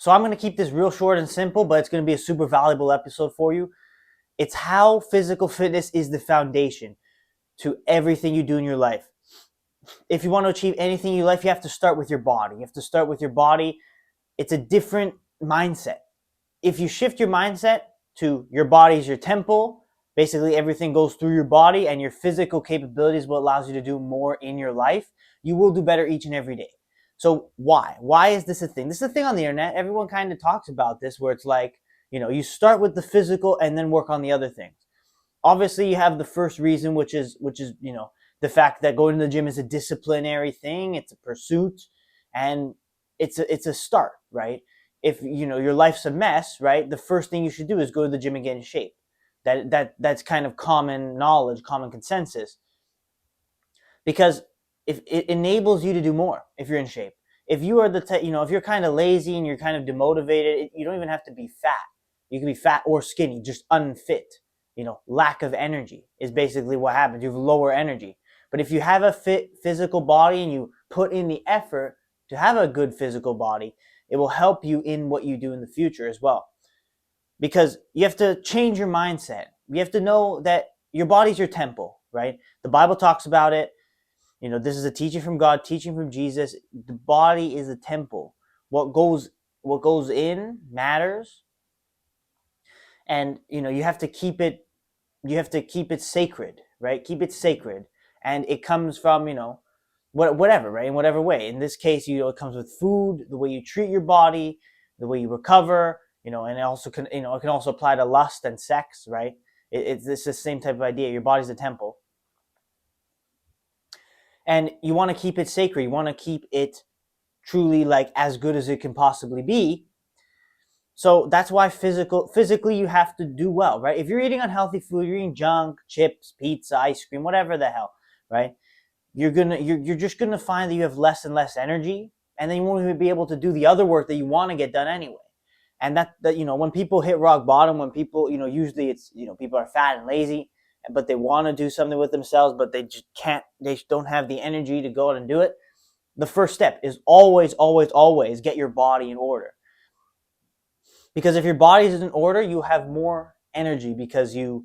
So I'm going to keep this real short and simple, but it's going to be a super valuable episode for you. It's how physical fitness is the foundation to everything you do in your life. If you want to achieve anything in your life, you have to start with your body. You have to start with your body. It's a different mindset. If you shift your mindset to your body is your temple, basically everything goes through your body, and your physical capability is what allows you to do more in your life, you will do better each and every day. So why? Why is this a thing? This is a thing on the internet. Everyone kind of talks about this, where it's like, you start with the physical and then work on the other things. Obviously, you have the first reason, which is the fact that going to the gym is a disciplinary thing. It's a pursuit, and it's a start, right? If your life's a mess, right, the first thing you should do is go to the gym and get in shape. That's kind of common knowledge, common consensus, because if it enables you to do more if you're in shape. If you are if you're kind of lazy and you're kind of demotivated, you don't even have to be fat. You can be fat or skinny, just unfit. Lack of energy is basically what happens. You have lower energy. But if you have a fit physical body and you put in the effort to have a good physical body, it will help you in what you do in the future as well. Because you have to change your mindset. You have to know that your body's your temple, right? The Bible talks about it. This is a teaching from God, teaching from Jesus. The body is a temple. What goes in matters. And you have to keep it sacred, right? Keep it sacred. And it comes from, whatever, right? In whatever way. In this case, it comes with food, the way you treat your body, the way you recover, and it also can, it can also apply to lust and sex, right? It's the same type of idea. Your body's a temple. And you want to keep it sacred. You want to keep it truly like as good as it can possibly be. So that's why physically you have to do well, right? If you're eating unhealthy food, you're eating junk, chips, pizza, ice cream, whatever the hell, right? You're just gonna find that you have less and less energy, and then you won't even be able to do the other work that you want to get done anyway. And that when people hit rock bottom, when people usually it's people are fat and lazy, but they want to do something with themselves, but they just can't. They just don't have the energy to go out and do it. The first step is always, always, always get your body in order. Because if your body is in order, you have more energy because you're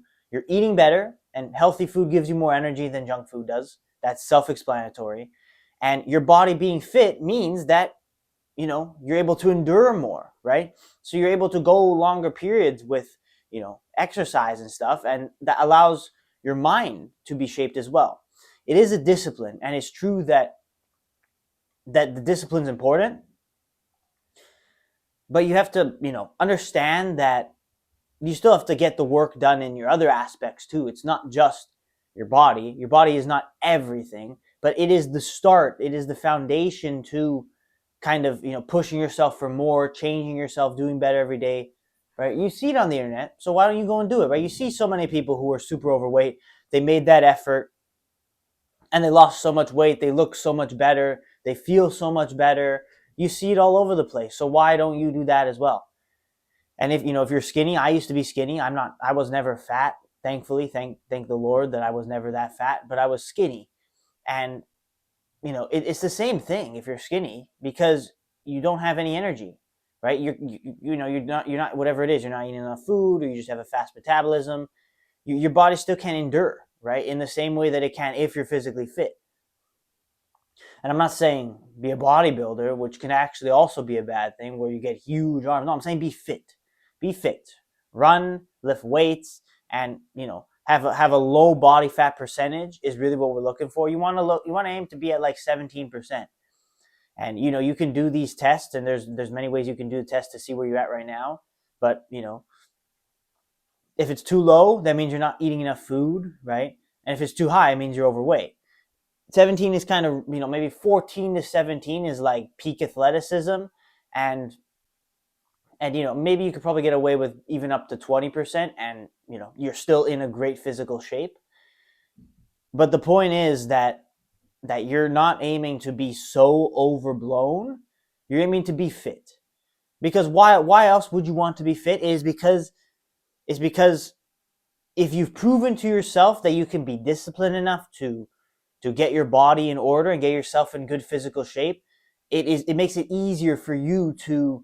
eating better, and healthy food gives you more energy than junk food does. That's self-explanatory. And your body being fit means that you're able to endure more, right? So you're able to go longer periods with exercise and stuff, and that allows your mind to be shaped as well. It is a discipline, and it's true that the discipline's important, but you have to understand that you still have to get the work done in your other aspects too. It's not just your body. Your body is not everything, but it is the start. It is the foundation to kind of pushing yourself for more, changing yourself, doing better every day, right? You see it on the internet, so why don't you go and do it, right? You see so many people who are super overweight. They made that effort and they lost so much weight. They look so much better. They feel so much better. You see it all over the place. So why don't you do that as well? And if you're skinny, I used to be skinny. I was never fat. Thankfully, thank the Lord that I was never that fat, but I was skinny. And it's the same thing if you're skinny, because you don't have any energy, right? You're not whatever it is. You're not eating enough food, or you just have a fast metabolism. Your body still can't endure, right? In the same way that it can if you're physically fit. And I'm not saying be a bodybuilder, which can actually also be a bad thing, where you get huge arms. No, I'm saying be fit. Be fit. Run, lift weights, and have a low body fat percentage is really what we're looking for. You want to aim to be at like 17%. And you can do these tests, and there's many ways you can do the test to see where you're at right now. But if it's too low, that means you're not eating enough food, right? And if it's too high, it means you're overweight. 17 is kind of, maybe 14 to 17 is like peak athleticism. And maybe you could probably get away with even up to 20%, and, you're still in a great physical shape. But the point is that you're not aiming to be so overblown. You're aiming to be fit. Because why else would you want to be fit? Is because if you've proven to yourself that you can be disciplined enough to get your body in order and get yourself in good physical shape, it makes it easier for you to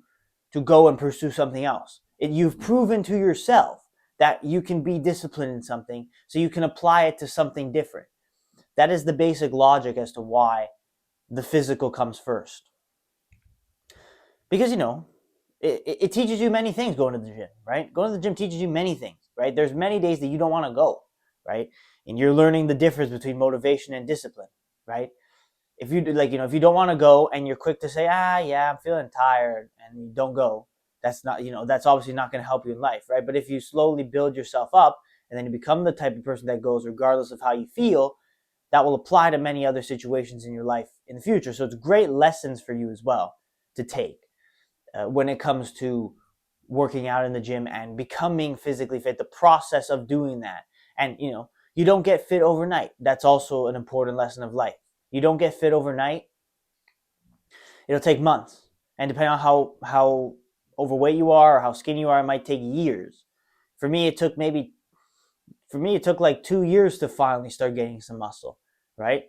to go and pursue something else. You've proven to yourself that you can be disciplined in something, so you can apply it to something different. That is the basic logic as to why the physical comes first. Because, it teaches you many things going to the gym, right? Going to the gym teaches you many things, right? There's many days that you don't want to go, right? And you're learning the difference between motivation and discipline, right? If you if you don't want to go and you're quick to say, yeah, I'm feeling tired, and you don't go, that's not, that's obviously not going to help you in life, right? But if you slowly build yourself up and then you become the type of person that goes regardless of how you feel, that will apply to many other situations in your life in the future. So it's great lessons for you as well to take when it comes to working out in the gym and becoming physically fit, the process of doing that. And, you don't get fit overnight. That's also an important lesson of life. You don't get fit overnight. It'll take months. And depending on how overweight you are or how skinny you are, it might take years. For me, it took like 2 years to finally start getting some muscle, right?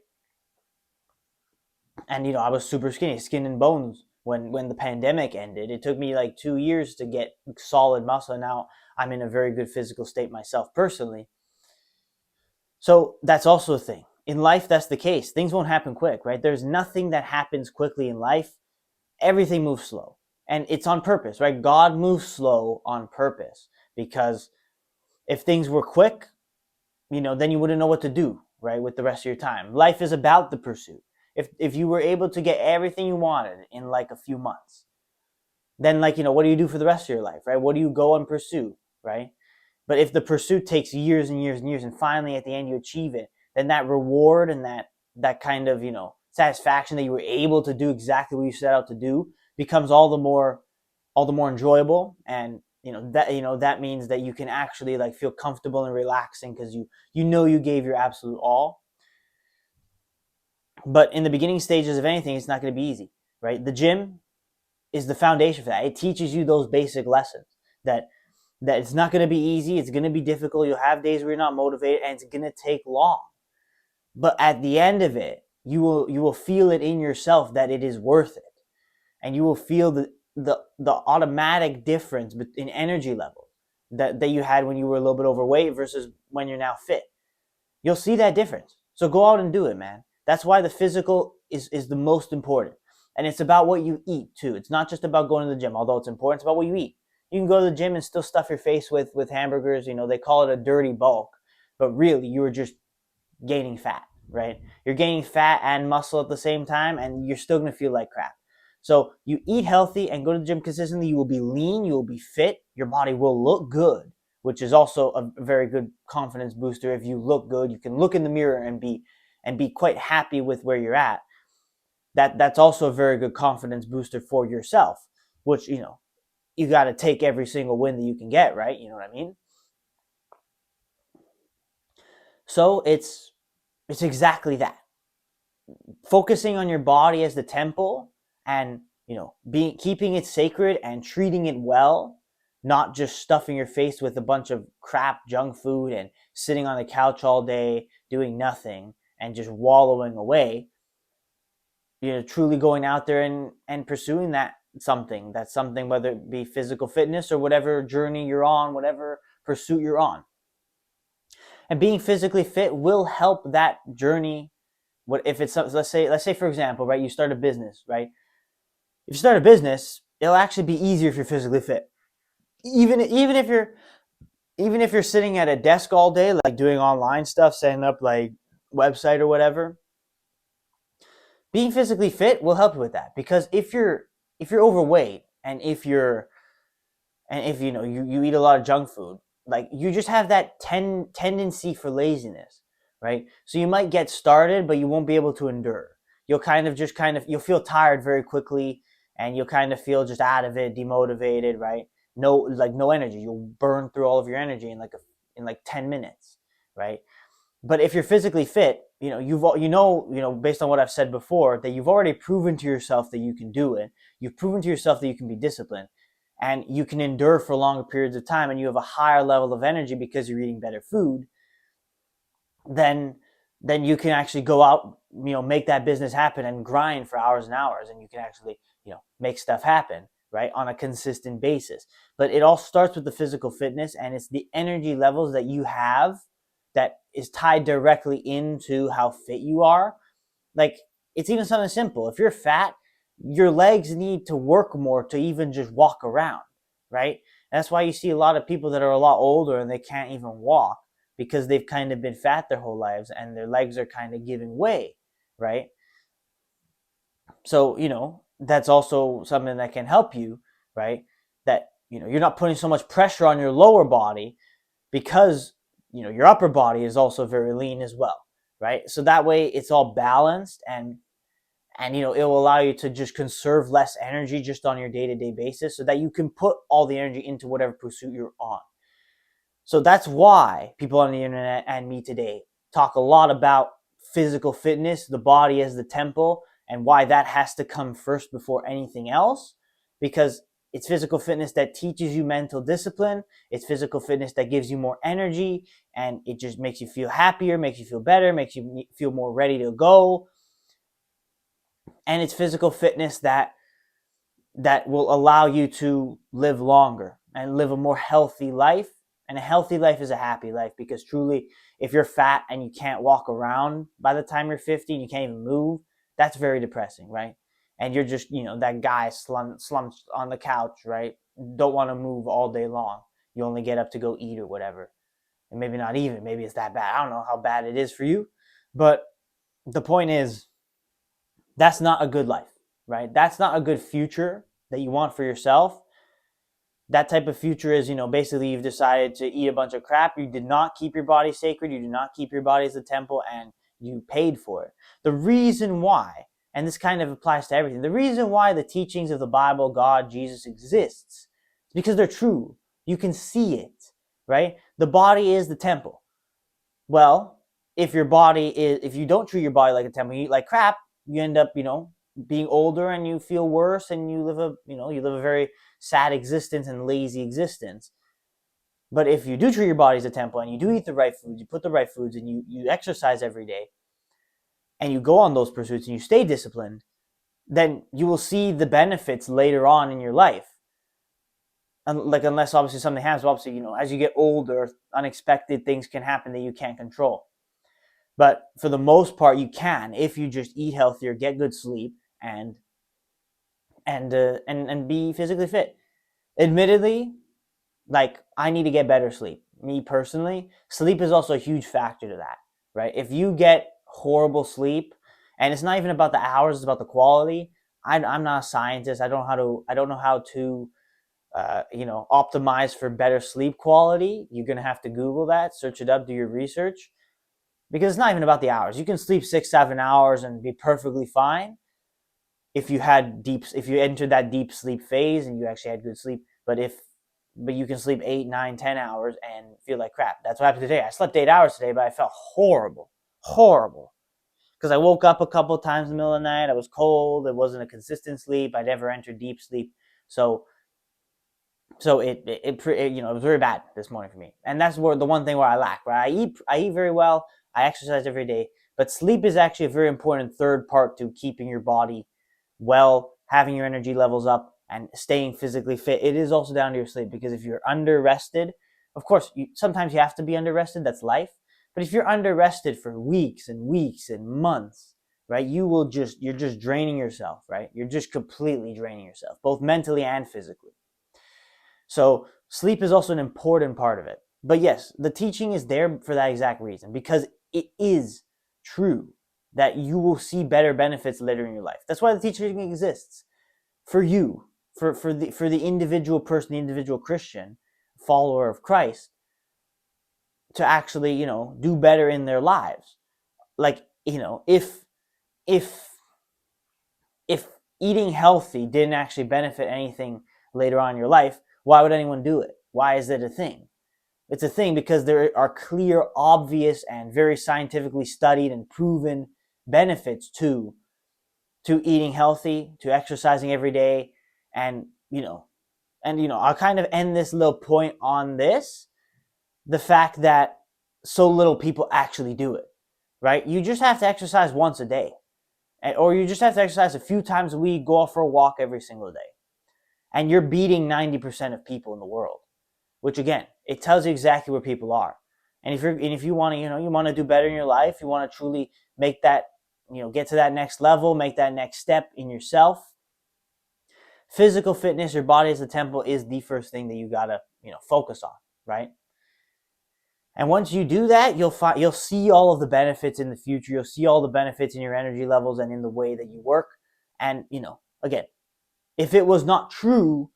And, I was super skinny, skin and bones when the pandemic ended. It took me like 2 years to get solid muscle. And now I'm in a very good physical state myself personally. So that's also a thing. In life, that's the case. Things won't happen quick, right? There's nothing that happens quickly in life. Everything moves slow. And it's on purpose, right? God moves slow on purpose, because if things were quick, then you wouldn't know what to do, right, with the rest of your time. Life is about the pursuit. If you were able to get everything you wanted in like a few months, then what do you do for the rest of your life, right? What do you go and pursue, right? But if the pursuit takes years and years and years, and finally at the end you achieve it, then that reward and that kind of, satisfaction that you were able to do exactly what you set out to do becomes all the more enjoyable. And that means that you can actually feel comfortable and relaxing, because you gave your absolute all. But in the beginning stages of anything, it's not going to be easy, right? The gym is the foundation for that. It teaches you those basic lessons that it's not going to be easy. It's going to be difficult. You'll have days where you're not motivated, and it's going to take long. But at the end of it, you will feel it in yourself that it is worth it, and you will feel the automatic difference in energy level that you had when you were a little bit overweight versus when you're now fit. You'll see that difference. So go out and do it, man. That's why the physical is the most important. And it's about what you eat too. It's not just about going to the gym, although it's important. It's about what you eat. You can go to the gym and still stuff your face with hamburgers. They call it a dirty bulk, but really you are just gaining fat, right? You're gaining fat and muscle at the same time, and you're still going to feel like crap. So you eat healthy and go to the gym consistently. You will be lean. You will be fit. Your body will look good, which is also a very good confidence booster. If you look good, you can look in the mirror and be quite happy with where you're at. That's also a very good confidence booster for yourself, which, you got to take every single win that you can get, right? You know what I mean? So it's exactly that. Focusing on your body as the temple, and keeping it sacred and treating it well, not just stuffing your face with a bunch of crap junk food and sitting on the couch all day doing nothing and just wallowing away. Truly going out there and pursuing that's something, whether it be physical fitness or whatever journey you're on, whatever pursuit you're on. And being physically fit will help that journey. What if it's, let's say for example, right, you start a business, right? If you start a business, it'll actually be easier if you're physically fit. Even if you're sitting at a desk all day, like doing online stuff, setting up like website or whatever, being physically fit will help you with that. Because if you're overweight, and if you eat a lot of junk food, you just have that tendency for laziness, right? So you might get started, but you won't be able to endure. You'll you'll feel tired very quickly, and you'll kind of feel just out of it, demotivated, right? No energy. You'll burn through all of your energy in 10 minutes, right? But if you're physically fit, based on what I've said before, that you've already proven to yourself that you can do it. You've proven to yourself that you can be disciplined, and you can endure for longer periods of time, and you have a higher level of energy because you're eating better food. Then you can actually go out, make that business happen and grind for hours and hours, and you can actually, make stuff happen. right, on a consistent basis. But it all starts with the physical fitness, and it's the energy levels that you have that is tied directly into how fit you are. Like, it's even something simple. If you're fat, your legs need to work more to even just walk around, right? That's why you see a lot of people that are a lot older and they can't even walk, because they've kind of been fat their whole lives and their legs are kind of giving way, right? So, that's also something that can help you, right? That, you're not putting so much pressure on your lower body, because, your upper body is also very lean as well, right? So that way it's all balanced, and it will allow you to just conserve less energy just on your day-to-day basis, so that you can put all the energy into whatever pursuit you're on. So that's why people on the internet and me today talk a lot about physical fitness, the body as the temple, and why that has to come first before anything else, because it's physical fitness that teaches you mental discipline. It's physical fitness that gives you more energy, and it just makes you feel happier, makes you feel better, makes you feel more ready to go. And it's physical fitness that will allow you to live longer and live a more healthy life. And a healthy life is a happy life, because truly, if you're fat and you can't walk around by the time you're 50 and you can't even move, that's very depressing, right? And you're just, that guy slumped on the couch, right? Don't want to move all day long. You only get up to go eat or whatever. And maybe not even, maybe it's that bad. I don't know how bad it is for you. But the point is, that's not a good life, right? That's not a good future that you want for yourself. That type of future is, basically you've decided to eat a bunch of crap. You did not keep your body sacred. You did not keep your body as a temple, and you paid for it. The reason why, and this kind of applies to everything, the reason why the teachings of the Bible, God, Jesus exists, is because they're true. You can see it, right? The body is the temple. Well, if you don't treat your body like a temple, you eat like crap, you end up, being older and you feel worse, and you live a very sad existence and lazy existence. But if you do treat your body as a temple, and you do eat the right foods, you put the right foods, and you exercise every day, and you go on those pursuits, and you stay disciplined, then you will see the benefits later on in your life. Unless obviously something happens, obviously, as you get older, unexpected things can happen that you can't control. But for the most part, you can, if you just eat healthier, get good sleep, and be physically fit. Admittedly, I need to get better sleep. Me personally, sleep is also a huge factor to that, right? If you get horrible sleep, and it's not even about the hours, it's about the quality. I'm not a scientist. I don't know how to optimize for better sleep quality. You're gonna have to Google that, search it up, do your research, because it's not even about the hours. You can sleep 6-7 hours and be perfectly fine if you entered that deep sleep phase and you actually had good sleep. But you can sleep 8, 9, 10 hours and feel like crap. That's what happened today. I slept 8 hours today, but I felt horrible, because I woke up a couple of times in the middle of the night. I was cold. It wasn't a consistent sleep. I never entered deep sleep, so it was very bad this morning for me. And that's the one thing where I lack. Right, I eat very well. I exercise every day, but sleep is actually a very important third part to keeping your body well, having your energy levels up, and staying physically fit. It is also down to your sleep, because if you're under rested, of course, sometimes you have to be under rested. That's life. But if you're under rested for weeks and weeks and months, right, you're just draining yourself, right? You're just completely draining yourself, both mentally and physically. So sleep is also an important part of it. But yes, the teaching is there for that exact reason, because it is true that you will see better benefits later in your life. That's why the teaching exists, for you, for the individual person, the individual Christian, follower of Christ, to actually, do better in their lives. If eating healthy didn't actually benefit anything later on in your life, why would anyone do it? Why is it a thing? It's a thing because there are clear, obvious, and very scientifically studied and proven benefits to eating healthy, to exercising every day. And I'll kind of end this little point on this, the fact that so little people actually do it, right? You just have to exercise once a day, or you just have to exercise a few times a week, go out for a walk every single day. and you're beating 90% of people in the world, which again, it tells you exactly where people are. And if you want to, you want to do better in your life, you want to truly make that, get to that next level, make that next step in yourself. Physical fitness, your body as a temple, is the first thing that you gotta, focus on, right? And once you do that, you'll see all of the benefits in the future. You'll see all the benefits in your energy levels and in the way that you work. And, again, if it was not true,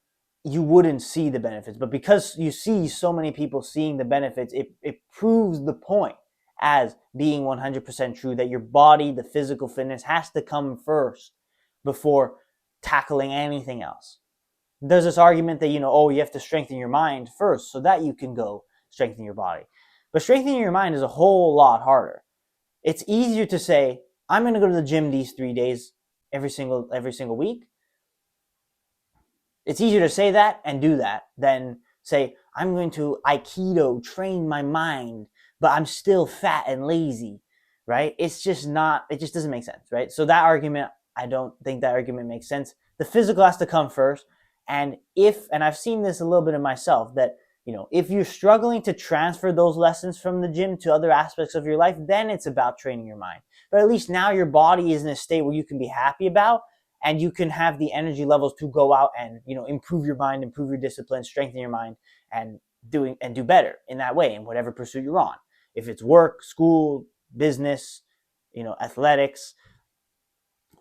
you wouldn't see the benefits. But because you see so many people seeing the benefits, it proves the point as being 100% true that your body, the physical fitness, has to come first before tackling anything else. There's this argument that, you have to strengthen your mind first so that you can go strengthen your body. But strengthening your mind is a whole lot harder. It's easier to say, I'm going to go to the gym these 3 days every single week. It's easier to say that and do that than say, I'm going to Aikido, train my mind, but I'm still fat and lazy, right? It just doesn't make sense, right? So that argument, I don't think that argument makes sense. The physical has to come first. And I've seen this a little bit in myself, that, if you're struggling to transfer those lessons from the gym to other aspects of your life, then it's about training your mind. But at least now your body is in a state where you can be happy about, and you can have the energy levels to go out and, improve your mind, improve your discipline, strengthen your mind, and do better in that way in whatever pursuit you're on. If it's work, school, business, athletics,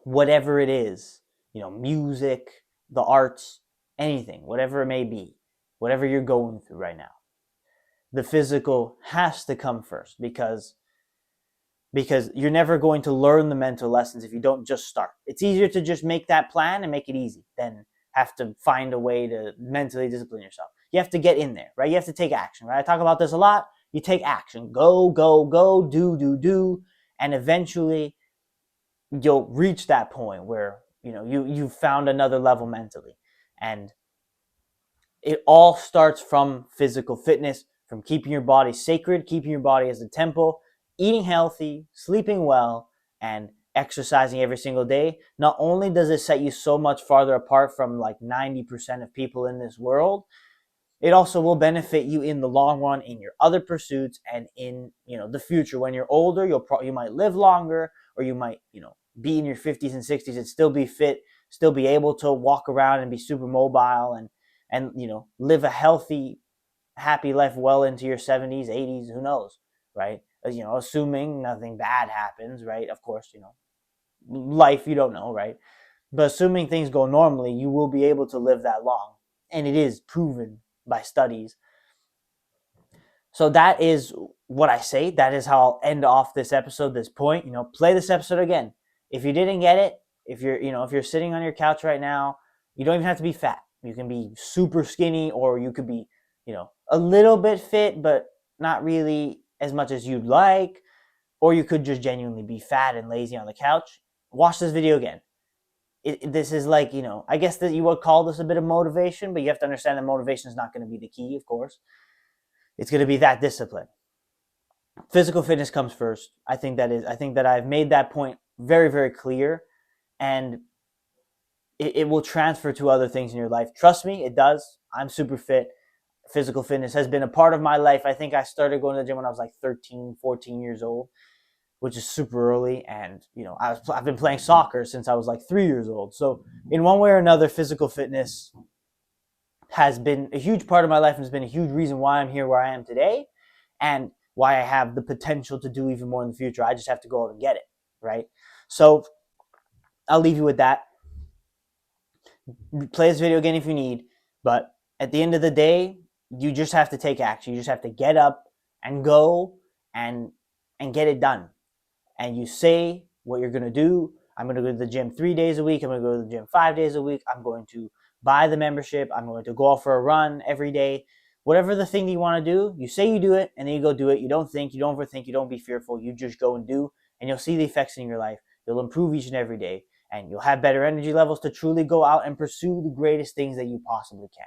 whatever it is, music, the arts, anything, whatever it may be, whatever you're going through right now, the physical has to come first, because you're never going to learn the mental lessons if you don't just start. It's easier to just make that plan and make it easy than have to find a way to mentally discipline yourself. You have to get in there, right? You have to take action, right? I talk about this a lot. You take action. Go, do. And eventually you'll reach that point where, you've found another level mentally. And it all starts from physical fitness, from keeping your body sacred, keeping your body as a temple, eating healthy, sleeping well, and exercising every single day. Not only does it set you so much farther apart from like 90% of people in this world, it also will benefit you in the long run in your other pursuits and in, the future. When you're older, you might live longer, or you might, be in your 50s and 60s and still be fit, still be able to walk around and be super mobile and live a healthy, happy life well into your 70s, 80s, who knows, right? Assuming nothing bad happens, right? Of course, life, you don't know, right? But assuming things go normally, you will be able to live that long. And it is proven by studies. So that is what I say. That is how I'll end off this episode, this point. Play this episode again. If you didn't get it, if you're sitting on your couch right now, you don't even have to be fat. You can be super skinny, or you could be, a little bit fit, but not really as much as you'd like. Or you could just genuinely be fat and lazy on the couch. Watch this video again. This is like, I guess that you would call this a bit of motivation, but you have to understand that motivation is not going to be the key, of course. It's going to be that discipline. Physical fitness comes first. I think that I've made that point very, very clear, and it will transfer to other things in your life. Trust me, it does. I'm super fit. Physical fitness has been a part of my life. I think I started going to the gym when I was like 13, 14 years old, which is super early. And, I've been playing soccer since I was like 3 years old. So in one way or another, physical fitness has been a huge part of my life and has been a huge reason why I'm here where I am today, and why I have the potential to do even more in the future. I just have to go out and get it, right? So I'll leave you with that. Play this video again if you need, but at the end of the day, you just have to take action. You just have to get up and go and get it done. And you say what you're going to do. I'm going to go to the gym 3 days a week. I'm going to go to the gym 5 days a week. I'm going to buy the membership. I'm going to go out for a run every day. Whatever the thing that you want to do, you say you do it, and then you go do it. You don't think, you don't overthink, you don't be fearful. You just go and do, and you'll see the effects in your life. You'll improve each and every day, and you'll have better energy levels to truly go out and pursue the greatest things that you possibly can.